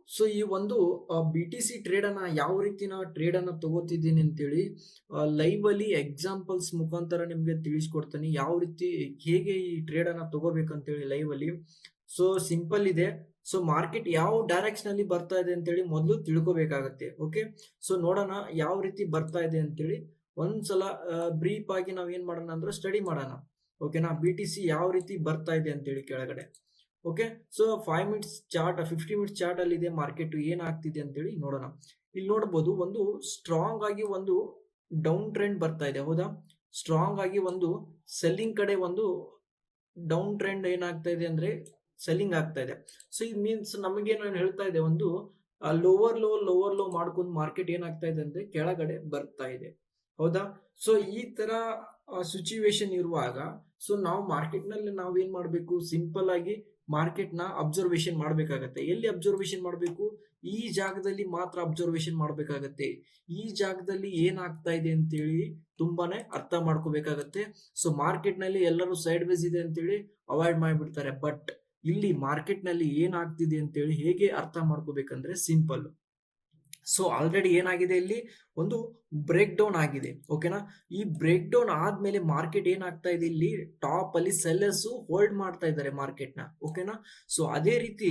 So ಈ ಒಂದು B T C trade ಅನ್ನ ಯಾವ ರೀತಿ ನಾ ಟ್ರೇಡ್ ಅನ್ನ ತಗೋತಿದ್ದೀನಿ ಅಂತೇಳಿ ಲೈವ್ ಅಲ್ಲಿ ಎಕ್ಸಾಂಪಲ್ಸ್ ಮುಖಾಂತರ ನಿಮ್ಗೆ ತಿಳಿಸ್ಕೊಡ್ತೀನಿ ಯಾವ ರೀತಿ ಹೇಗೆ ಈ ಟ್ರೇಡ್ ಅನ್ನ ತಗೋಬೇಕಂತೇಳಿ ಲೈವ್ ಅಲ್ಲಿ. ಸೊ ಸಿಂಪಲ್ ಇದೆ. ಸೊ ಮಾರ್ಕೆಟ್ ಯಾವ ಡೈರೆಕ್ಷನ್ ಅಲ್ಲಿ ಬರ್ತಾ ಇದೆ ಅಂತೇಳಿ ಮೊದಲು ತಿಳ್ಕೊಬೇಕಾಗತ್ತೆ. ಓಕೆ, ಸೊ ನೋಡೋಣ ಯಾವ ರೀತಿ ಬರ್ತಾ ಇದೆ ಅಂತೇಳಿ ಒಂದ್ಸಲ ಬ್ರೀಫ್ ಆಗಿ ನಾವ್ ಏನ್ ಮಾಡೋಣ ಅಂದ್ರೆ ಸ್ಟಡಿ ಮಾಡೋಣ. ಓಕೆನಾ, ಬಿ ಟಿ ಸಿ ಯಾವ ರೀತಿ ಬರ್ತಾ ಇದೆ ಅಂತೇಳಿ ಕೆಳಗಡೆ. Okay, so 5 minutes chart 50 minutes chart ಅಲ್ಲಿ ಇದೆ ಮಾರ್ಕೆಟ್ ಏನಾಗ್ತಿದೆ ಅಂತೇಳಿ ನೋಡೋಣ. ಇಲ್ಲಿ ನೋಡಬಹುದು ಒಂದು ಸ್ಟ್ರಾಂಗ್ ಆಗಿ ಒಂದು ಡೌನ್ ಟ್ರೆಂಡ್ ಬರ್ತಾ ಇದೆ. ಹೌದಾ, ಸ್ಟ್ರಾಂಗ್ ಆಗಿ ಒಂದು ಸೆಲ್ಲಿಂಗ್ ಕಡೆ ಒಂದು ಡೌನ್ ಟ್ರೆಂಡ್ ಏನಾಗ್ತಾ ಇದೆ ಅಂದ್ರೆ ಸೆಲ್ಲಿಂಗ್ ಆಗ್ತಾ ಇದೆ. ಸೊ ಇದು ಮೀನ್ಸ್ ನಮಗೆ ನಾನು ಹೇಳ್ತಾ ಇದೆ ಒಂದು ಲೋವರ್ ಲೋ ಮಾಡ್ಕೊಂಡು ಮಾರ್ಕೆಟ್ ಏನಾಗ್ತಾ ಇದೆ ಅಂದ್ರೆ ಕೆಳಗಡೆ ಬರ್ತಾ ಇದೆ. ಹೌದಾ, ಸೊ ಈ ತರ ಸಿಚುವೇಶನ್ ಇರುವಾಗ ಸೊ ನಾವು ಮಾರ್ಕೆಟ್ ನಲ್ಲಿ ನಾವ್ ಏನ್ ಮಾಡ್ಬೇಕು, ಸಿಂಪಲ್ ಆಗಿ ಮಾರ್ಕೆಟ್ ನ ಅಬ್ಸರ್ವೇಷನ್ ಮಾಡ್ಬೇಕಾಗತ್ತೆ. ಎಲ್ಲಿ ಅಬ್ಸರ್ವೇಷನ್ ಮಾಡ್ಬೇಕು, ಈ ಜಾಗದಲ್ಲಿ ಮಾತ್ರ ಅಬ್ಸರ್ವೇಷನ್ ಮಾಡ್ಬೇಕಾಗತ್ತೆ. ಈ ಜಾಗದಲ್ಲಿ ಏನಾಗ್ತಾ ಇದೆ ಅಂತೇಳಿ ತುಂಬಾನೇ ಅರ್ಥ ಮಾಡ್ಕೋಬೇಕಾಗತ್ತೆ. ಸೊ ಮಾರ್ಕೆಟ್ ನಲ್ಲಿ ಎಲ್ಲರೂ ಸೈಡ್ ವೇಸ್ ಇದೆ ಅಂತೇಳಿ ಅವಾಯ್ಡ್ ಮಾಡಿಬಿಡ್ತಾರೆ. ಬಟ್ ಇಲ್ಲಿ ಮಾರ್ಕೆಟ್ ನಲ್ಲಿ ಏನಾಗ್ತಿದೆ ಅಂತೇಳಿ ಹೇಗೆ ಅರ್ಥ ಮಾಡ್ಕೋಬೇಕಂದ್ರೆ ಸಿಂಪಲ್. ಸೊ ಆಲ್ರೆಡಿ ಏನಾಗಿದೆ, ಇಲ್ಲಿ ಒಂದು ಬ್ರೇಕ್ ಡೌನ್ ಆಗಿದೆ. ಓಕೆನಾ, ಈ ಬ್ರೇಕ್ ಡೌನ್ ಆದ್ಮೇಲೆ ಮಾರ್ಕೆಟ್ ಏನಾಗ್ತಾ ಇದೆ, ಇಲ್ಲಿ ಟಾಪ್ ಅಲ್ಲಿ ಸೆಲ್ಲರ್ಸ್ ಹೋಲ್ಡ್ ಮಾಡ್ತಾ ಇದ್ದಾರೆ ಮಾರ್ಕೆಟ್ ನ. ಓಕೆನಾ, ಸೊ ಅದೇ ರೀತಿ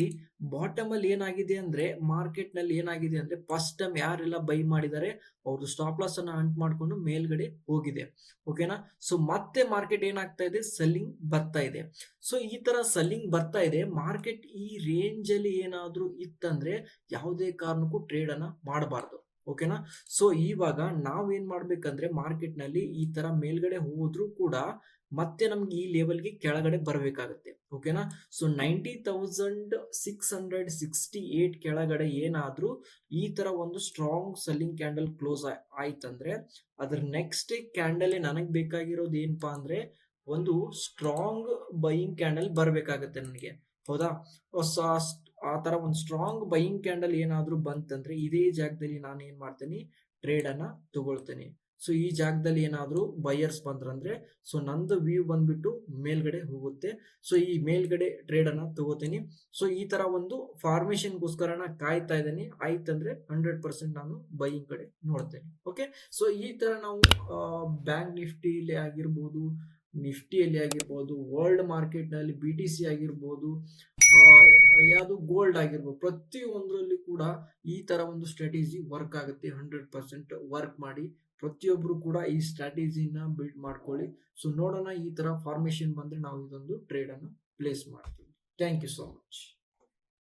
ಬಾಟಮ್ ಅಲ್ಲಿ ಏನಾಗಿದೆ ಅಂದ್ರೆ ಮಾರ್ಕೆಟ್ ನಲ್ಲಿ ಏನಾಗಿದೆ ಅಂದ್ರೆ ಫಸ್ಟ್ ಟೈಮ್ ಯಾರೆಲ್ಲ ಬೈ ಮಾಡಿದ್ದಾರೆ ಅವರು ಸ್ಟಾಪ್ ಲಾಸ್ ಅನ್ನ ಹಂಟ್ ಮಾಡ್ಕೊಂಡು ಮೇಲ್ಗಡೆ ಹೋಗಿದೆ. ಓಕೆನಾ, ಸೊ ಮತ್ತೆ ಮಾರ್ಕೆಟ್ ಏನಾಗ್ತಾ ಇದೆ, ಸೆಲ್ಲಿಂಗ್ ಬರ್ತಾ ಇದೆ. ಸೊ ಈ ತರ ಸೆಲ್ಲಿಂಗ್ ಬರ್ತಾ ಇದೆ. ಮಾರ್ಕೆಟ್ ಈ ರೇಂಜ್ ಅಲ್ಲಿ ಏನಾದ್ರೂ ಇತ್ತಂದ್ರೆ ಯಾವುದೇ ಕಾರಣಕ್ಕೂ ಟ್ರೇಡ್ ಅನ್ನ ಮಾಡಬಾರ್ದು. ಓಕೆನಾ, ಸೊ ಇವಾಗ ನಾವ್ ಏನ್ ಮಾಡ್ಬೇಕಂದ್ರೆ ಮಾರ್ಕೆಟ್ ನಲ್ಲಿ ಈ ತರ ಮೇಲ್ಗಡೆ ಹೋದ್ರು ಕೂಡ ಮತ್ತೆ ನಮ್ಗೆ ಈ ಲೆವೆಲ್ಗೆ ಕೆಳಗಡೆ ಬರಬೇಕಾಗುತ್ತೆ. ಓಕೆನಾ, ಸೊ 90,668 ಕೆಳಗಡೆ ಏನಾದ್ರೂ ಈ ತರ ಒಂದು ಸ್ಟ್ರಾಂಗ್ ಸೆಲ್ಲಿಂಗ್ ಕ್ಯಾಂಡಲ್ ಕ್ಲೋಸ್ ಆಯ್ತಂದ್ರೆ ಅದ್ರ ನೆಕ್ಸ್ಟ್ ಕ್ಯಾಂಡಲ್ ನನಗ್ ಬೇಕಾಗಿರೋದು ಏನಪ್ಪಾ ಅಂದ್ರೆ ಒಂದು ಸ್ಟ್ರಾಂಗ್ ಬೈಯಿಂಗ್ ಕ್ಯಾಂಡಲ್ ಬರ್ಬೇಕಾಗತ್ತೆ ನನಗೆ. ಹೌದಾ, ಆ ತರ ಒಂದು ಸ್ಟ್ರಾಂಗ್ ಬೈಯಿಂಗ್ ಕ್ಯಾಂಡಲ್ ಏನಾದ್ರೂ ಬಂತಂದ್ರೆ ಇದೇ ಜಾಗದಲ್ಲಿ ನಾನು ಏನ್ ಮಾಡ್ತೀನಿ, ಟ್ರೇಡ್ ಅನ್ನ ತಗೊಳ್ತೇನೆ. ಸೊ ಈ ಜಾಗದಲ್ಲಿ ಏನಾದ್ರೂ ಬೈಯರ್ಸ್ ಬಂದ್ರಂದ್ರೆ ಸೊ ನಂದು ವ್ಯೂ ಬಂದ್ಬಿಟ್ಟು ಮೇಲ್ಗಡೆ ಹೋಗುತ್ತೆ. ಸೊ ಈ ಮೇಲ್ಗಡೆ ಟ್ರೇಡ್ ಅನ್ನ ತಗೋತೀನಿ. ಸೊ ಈ ತರ ಒಂದು ಫಾರ್ಮೇಶನ್ ಗೋಸ್ಕರ ನಾ ಕಾಯ್ತಾ ಇದ್ದೀನಿ. ಆಯ್ತಂದ್ರೆ 100% ನಾನು ಬೈಯಿಂಗ್ ಕಡೆ ನೋಡ್ತೇನೆ. ಓಕೆ, ಸೊ ಈ ತರ ನಾವು ಬ್ಯಾಂಕ್ ನಿಫ್ಟಿಲಿ ಆಗಿರ್ಬೋದು, ನಿಫ್ಟಿಯಲ್ಲಿ ಆಗಿರ್ಬೋದು, ವರ್ಲ್ಡ್ ಮಾರ್ಕೆಟ್ ನಲ್ಲಿ ಬಿ ಟಿ ಸಿ ಆಗಿರ್ಬೋದು, ಯಾವುದು ಗೋಲ್ಡ್ ಆಗಿರ್ಬೋದು, ಪ್ರತಿಯೊಂದರಲ್ಲಿ ಕೂಡ ಈ ತರ ಒಂದು ಸ್ಟ್ರಾಟಜಿ ವರ್ಕ್ ಆಗುತ್ತೆ. 100% ವರ್ಕ್ ಮಾಡಿ ಪ್ರತಿಯೊಬ್ರು ಕೂಡ ಈ ಸ್ಟ್ರಾಟಜಿನ ಬಿಲ್ಡ್ ಮಾಡ್ಕೊಳ್ಳಿ. ಸೊ ನೋಡೋಣ ಈ ತರ ಫಾರ್ಮೇಶನ್ ಬಂದ್ರೆ ನಾವು ಇದೊಂದು ಟ್ರೇಡ್ ಅನ್ನು ಪ್ಲೇಸ್ ಮಾಡ್ತೀವಿ. Thank you so much.